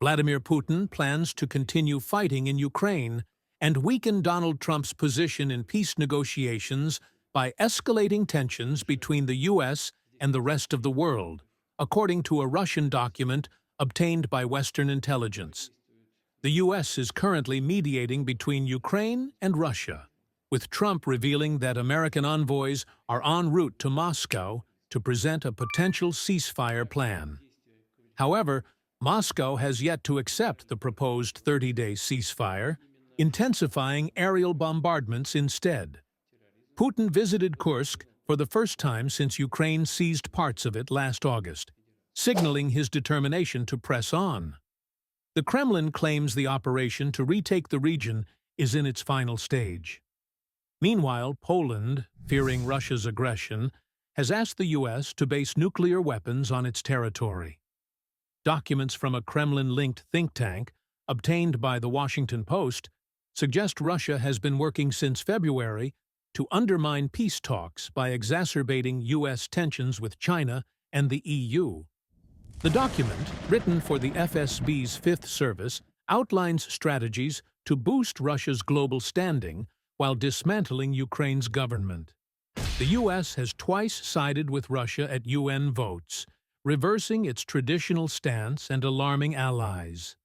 Vladimir Putin plans to continue fighting in Ukraine and weaken Donald Trump's position in peace negotiations by escalating tensions between the U.S. and the rest of the world, according to a Russian document obtained by Western intelligence. The U.S. is currently mediating between Ukraine and Russia, with Trump revealing that American envoys are en route to Moscow to present a potential ceasefire plan. However, Moscow has yet to accept the proposed 30-day ceasefire, intensifying aerial bombardments instead. Putin visited Kursk for the first time since Ukraine seized parts of it last August, signaling his determination to press on. The Kremlin claims the operation to retake the region is in its final stage. Meanwhile, Poland, fearing Russia's aggression, has asked the U.S. to base nuclear weapons on its territory. Documents from a Kremlin-linked think tank, obtained by The Washington Post, suggest Russia has been working since February to undermine peace talks by exacerbating U.S. tensions with China and the EU. The document, written for the FSB's Fifth Service, outlines strategies to boost Russia's global standing while dismantling Ukraine's government. The U.S. has twice sided with Russia at UN votes, reversing its traditional stance and alarming allies.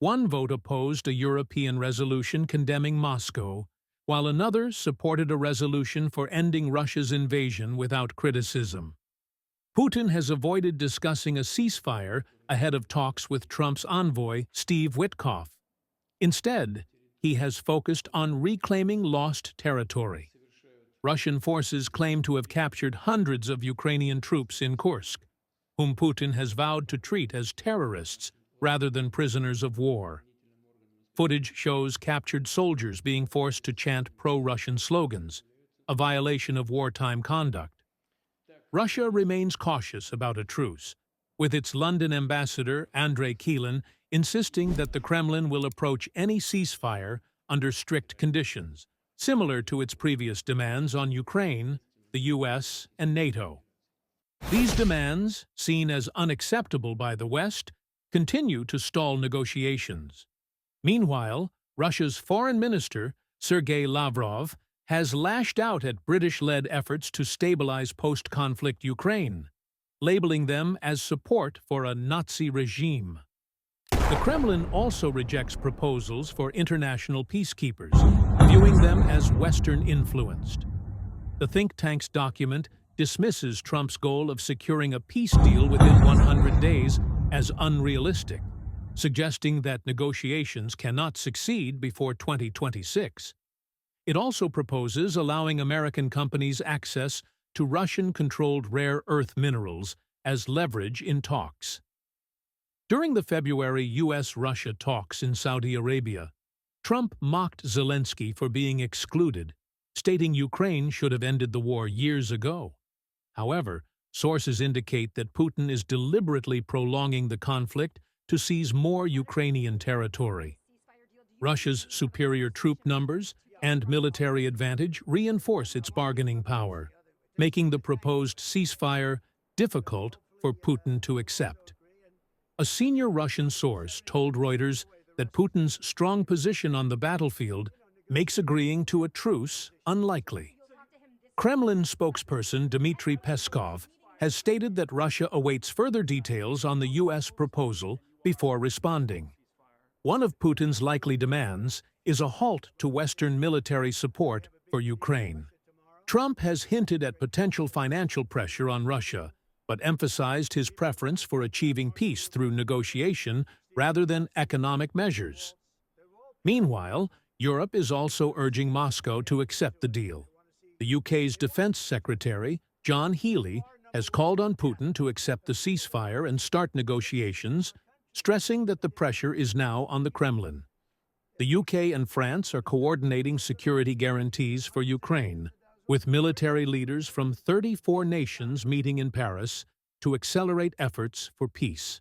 One vote opposed a European resolution condemning Moscow, while another supported a resolution for ending Russia's invasion without criticism. Putin has avoided discussing a ceasefire ahead of talks with Trump's envoy, Steve Witkoff. Instead, he has focused on reclaiming lost territory. Russian forces claim to have captured hundreds of Ukrainian troops in Kursk, whom Putin has vowed to treat as terrorists rather than prisoners of war. Footage shows captured soldiers being forced to chant pro-Russian slogans, a violation of wartime conduct. Russia remains cautious about a truce, with its London ambassador, Andrei Keelin, insisting that the Kremlin will approach any ceasefire under strict conditions, similar to its previous demands on Ukraine, the U.S., and NATO. These demands, seen as unacceptable by the West, continue to stall negotiations. Meanwhile, Russia's foreign minister, Sergei Lavrov, has lashed out at British-led efforts to stabilize post-conflict Ukraine, labeling them as support for a Nazi regime. The Kremlin also rejects proposals for international peacekeepers, viewing them as Western-influenced. The think tank's document dismisses Trump's goal of securing a peace deal within 100 days as unrealistic, suggesting that negotiations cannot succeed before 2026. It also proposes allowing American companies access to Russian-controlled rare earth minerals as leverage in talks. During the February U.S.-Russia talks in Saudi Arabia, Trump mocked Zelensky for being excluded, stating Ukraine should have ended the war years ago. However, sources indicate that Putin is deliberately prolonging the conflict to seize more Ukrainian territory. Russia's superior troop numbers and military advantage reinforce its bargaining power, making the proposed ceasefire difficult for Putin to accept. A senior Russian source told Reuters that Putin's strong position on the battlefield makes agreeing to a truce unlikely. Kremlin spokesperson Dmitry Peskov has stated that Russia awaits further details on the U.S. proposal before responding. One of Putin's likely demands is a halt to Western military support for Ukraine. Trump has hinted at potential financial pressure on Russia, but emphasized his preference for achieving peace through negotiation rather than economic measures. Meanwhile, Europe is also urging Moscow to accept the deal. The UK's Defence Secretary, John Healey, has called on Putin to accept the ceasefire and start negotiations, stressing that the pressure is now on the Kremlin. The UK and France are coordinating security guarantees for Ukraine, with military leaders from 34 nations meeting in Paris to accelerate efforts for peace.